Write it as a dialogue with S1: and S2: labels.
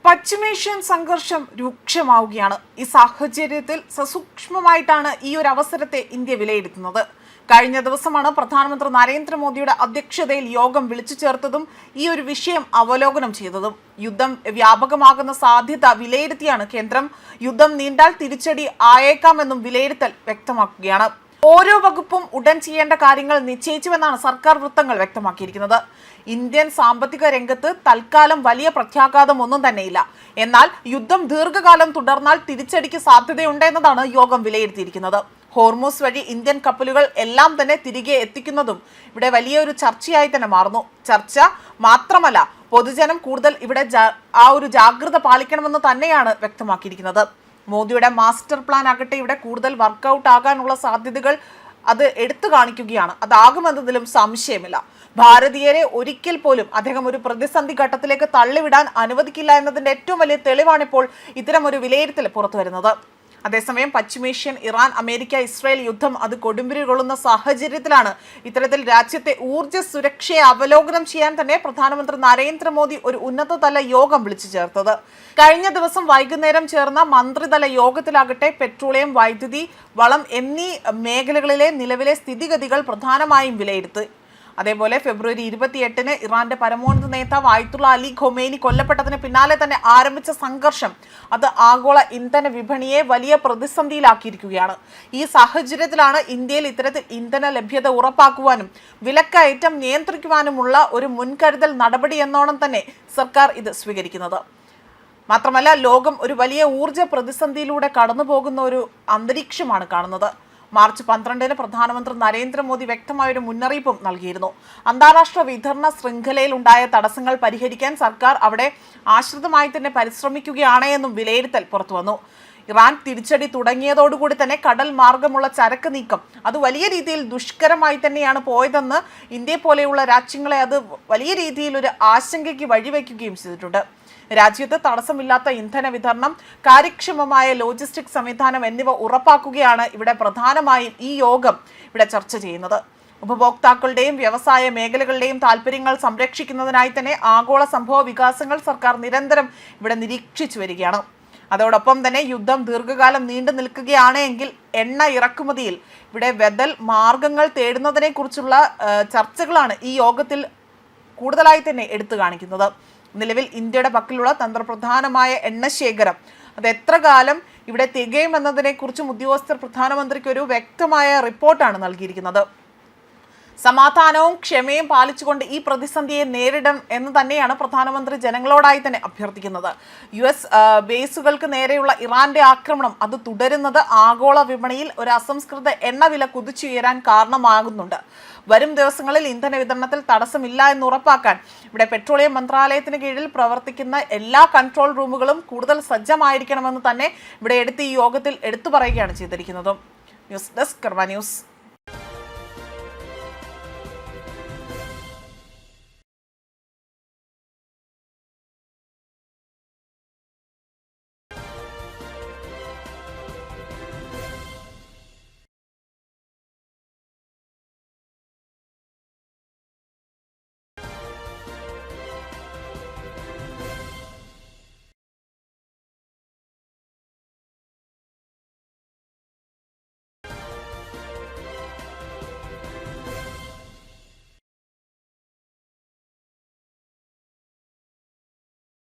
S1: പശ്ചിമേഷ്യൻ സംഘർഷം രൂക്ഷമാവുകയാണ്. ഈ സാഹചര്യത്തിൽ സസൂക്ഷ്മമായിട്ടാണ് ഈ ഒരു അവസരത്തെ ഇന്ത്യ വിലയിരുത്തുന്നത്. കഴിഞ്ഞ ദിവസമാണ് പ്രധാനമന്ത്രി നരേന്ദ്രമോദിയുടെ അധ്യക്ഷതയിൽ യോഗം വിളിച്ചു ചേർത്തതും ഈ ഒരു വിഷയം അവലോകനം ചെയ്തതും. യുദ്ധം വ്യാപകമാകുന്ന സാധ്യത വിലയിരുത്തിയാണ് കേന്ദ്രം യുദ്ധം നീണ്ടാൽ തിരിച്ചടി ആയേക്കാമെന്നും വിലയിരുത്തൽ വ്യക്തമാക്കുകയാണ്. ഓരോ വകുപ്പും ഉടൻ ചെയ്യേണ്ട കാര്യങ്ങൾ നിശ്ചയിച്ചുവെന്നാണ് സർക്കാർ വൃത്തങ്ങൾ വ്യക്തമാക്കിയിരിക്കുന്നത്. ഇന്ത്യൻ സാമ്പത്തിക രംഗത്ത് തൽക്കാലം വലിയ പ്രത്യാഘാതം ഒന്നും തന്നെയില്ല. എന്നാൽ യുദ്ധം ദീർഘകാലം തുടർന്നാൽ തിരിച്ചടിക്ക് സാധ്യതയുണ്ടെന്നതാണ് യോഗം വിലയിരുത്തിയിരിക്കുന്നത്. ഹോർമൂസ് വഴി ഇന്ത്യൻ കപ്പലുകൾ എല്ലാം തന്നെ തിരികെ എത്തിക്കുന്നതും ഇവിടെ വലിയൊരു ചർച്ചയായി തന്നെ മാറുന്നു. ചർച്ച മാത്രമല്ല, പൊതുജനം കൂടുതൽ ഇവിടെ ജാഗ്രത പാലിക്കണമെന്ന് തന്നെയാണ് വ്യക്തമാക്കിയിരിക്കുന്നത്. മോദിയുടെ മാസ്റ്റർ പ്ലാൻ ആകട്ടെ ഇവിടെ കൂടുതൽ വർക്കൗട്ട് ആകാനുള്ള സാധ്യതകൾ അത് എടുത്തു കാണിക്കുകയാണ്. അതാകുമെന്നതിലും സംശയമില്ല. ഭാരതീയരെ ഒരിക്കൽ പോലും അദ്ദേഹം ഒരു പ്രതിസന്ധി ഘട്ടത്തിലേക്ക് തള്ളിവിടാൻ അനുവദിക്കില്ല എന്നതിന്റെ ഏറ്റവും വലിയ തെളിവാണിപ്പോൾ ഇത്തരം ഒരു വിലയിരുത്തൽ പുറത്തു വരുന്നത്. അതേസമയം പശ്ചിമേഷ്യൻ ഇറാൻ അമേരിക്ക ഇസ്രായേൽ യുദ്ധം അത് കൊടുമ്പിരി കൊള്ളുന്ന സാഹചര്യത്തിലാണ് ഇത്തരത്തിൽ രാജ്യത്തെ ഊർജ്ജ സുരക്ഷയെ അവലോകനം ചെയ്യാൻ തന്നെ പ്രധാനമന്ത്രി നരേന്ദ്രമോദി ഒരു ഉന്നതതല യോഗം വിളിച്ചു ചേർത്തത്. കഴിഞ്ഞ ദിവസം വൈകുന്നേരം ചേർന്ന മന്ത്രിതല യോഗത്തിലാകട്ടെ പെട്രോളിയം, വൈദ്യുതി, വളം എന്നീ മേഖലകളിലെ നിലവിലെ സ്ഥിതിഗതികൾ പ്രധാനമായും വിലയിരുത്തി. അതേപോലെ ഫെബ്രുവരി 28-ന് ഇറാന്റെ പരമോന്നത നേതാവ് ആയത്തുള്ള അലി ഖൊമേനി കൊല്ലപ്പെട്ടതിന് പിന്നാലെ തന്നെ ആരംഭിച്ച സംഘർഷം അത് ആഗോള ഇന്ധന വിപണിയെ വലിയ പ്രതിസന്ധിയിലാക്കിയിരിക്കുകയാണ്. ഈ സാഹചര്യത്തിലാണ് ഇന്ത്യയിൽ ഇത്തരത്തിൽ ഇന്ധന ലഭ്യത ഉറപ്പാക്കുവാനും വിലക്കയറ്റം നിയന്ത്രിക്കുവാനുമുള്ള ഒരു മുൻകരുതൽ നടപടി എന്നോണം തന്നെ സർക്കാർ ഇത് സ്വീകരിക്കുന്നത്. മാത്രമല്ല, ലോകം ഒരു വലിയ ഊർജ്ജ പ്രതിസന്ധിയിലൂടെ കടന്നു പോകുന്ന ഒരു അന്തരീക്ഷമാണ് കാണുന്നത്. മാർച്ച് 12-ന് പ്രധാനമന്ത്രി നരേന്ദ്രമോദി വ്യക്തമായൊരു മുന്നറിയിപ്പും നൽകിയിരുന്നു. അന്താരാഷ്ട്ര വിതരണ ശൃംഖലയിൽ ഉണ്ടായ തടസ്സങ്ങൾ പരിഹരിക്കാൻ സർക്കാർ അവിടെ ആശ്രിതമായി തന്നെ പരിശ്രമിക്കുകയാണ് എന്നും വിലയിരുത്തൽ പുറത്തുവന്നു. ഇറാൻ തിരിച്ചടി തുടങ്ങിയതോടുകൂടി തന്നെ കടൽ മാർഗമുള്ള ചരക്ക് നീക്കം അത് വലിയ രീതിയിൽ ദുഷ്കരമായി തന്നെയാണ് പോയതെന്ന് ഇന്ത്യയെ പോലെയുള്ള രാജ്യങ്ങളെ അത് വലിയ രീതിയിൽ ഒരു ആശങ്കയ്ക്ക് വഴിവെക്കുകയും ചെയ്തിട്ടുണ്ട്. രാജ്യത്ത് തടസ്സമില്ലാത്ത ഇന്ധന വിതരണം, കാര്യക്ഷമമായ ലോജിസ്റ്റിക് സംവിധാനം എന്നിവ ഉറപ്പാക്കുകയാണ് ഇവിടെ പ്രധാനമായും ഈ യോഗം ഇവിടെ ചർച്ച ചെയ്യുന്നത്. ഉപഭോക്താക്കളുടെയും വ്യവസായ മേഖലകളുടെയും താല്പര്യങ്ങൾ സംരക്ഷിക്കുന്നതിനായി തന്നെ ആഗോള സംഭവ വികാസങ്ങൾ സർക്കാർ നിരന്തരം ഇവിടെ നിരീക്ഷിച്ചു വരികയാണ്. അതോടൊപ്പം തന്നെ യുദ്ധം ദീർഘകാലം നീണ്ടു നിൽക്കുകയാണ് എങ്കിൽ എണ്ണ ഇറക്കുമതിയിൽ ഇവിടെ ബദൽ മാർഗങ്ങൾ തേടുന്നതിനെ കുറിച്ചുള്ള ചർച്ചകളാണ് ഈ യോഗത്തിൽ കൂടുതലായി തന്നെ എടുത്തു കാണിക്കുന്നത്. നിലവിൽ ഇന്ത്യയുടെ പക്കലുള്ള തന്ത്രപ്രധാനമായ എണ്ണശേഖരം അത് എത്ര കാലം ഇവിടെ തികയുമെന്നതിനെ കുറിച്ചും ഉദ്യോഗസ്ഥർ പ്രധാനമന്ത്രിക്ക് ഒരു വ്യക്തമായ റിപ്പോർട്ടാണ് നൽകിയിരിക്കുന്നത്. സമാധാനവും ക്ഷമയും പാലിച്ചുകൊണ്ട് ഈ പ്രതിസന്ധിയെ നേരിടണം എന്ന് തന്നെയാണ് പ്രധാനമന്ത്രി ജനങ്ങളോടായി തന്നെ അഭ്യർത്ഥിക്കുന്നത്. US ബേസുകൾക്ക് നേരെയുള്ള ഇറാന്റെ ആക്രമണം അത് തുടരുന്നത് ആഗോള വിപണിയിൽ ഒരു അസംസ്കൃത എണ്ണവില കുതിച്ചുയരാൻ കാരണമാകുന്നുണ്ട്. വരും ദിവസങ്ങളിൽ ഇന്ധന വിതരണത്തിൽ തടസ്സമില്ല എന്ന് ഉറപ്പാക്കാൻ ഇവിടെ പെട്രോളിയം മന്ത്രാലയത്തിന് കീഴിൽ പ്രവർത്തിക്കുന്ന എല്ലാ കൺട്രോൾ റൂമുകളും കൂടുതൽ സജ്ജമായിരിക്കണമെന്ന് തന്നെ ഇവിടെ ഈ യോഗത്തിൽ എടുത്തു പറയുകയാണ് ചെയ്തിരിക്കുന്നത്. ന്യൂസ് ഡെസ്ക് കർമ്മ ന്യൂസ്.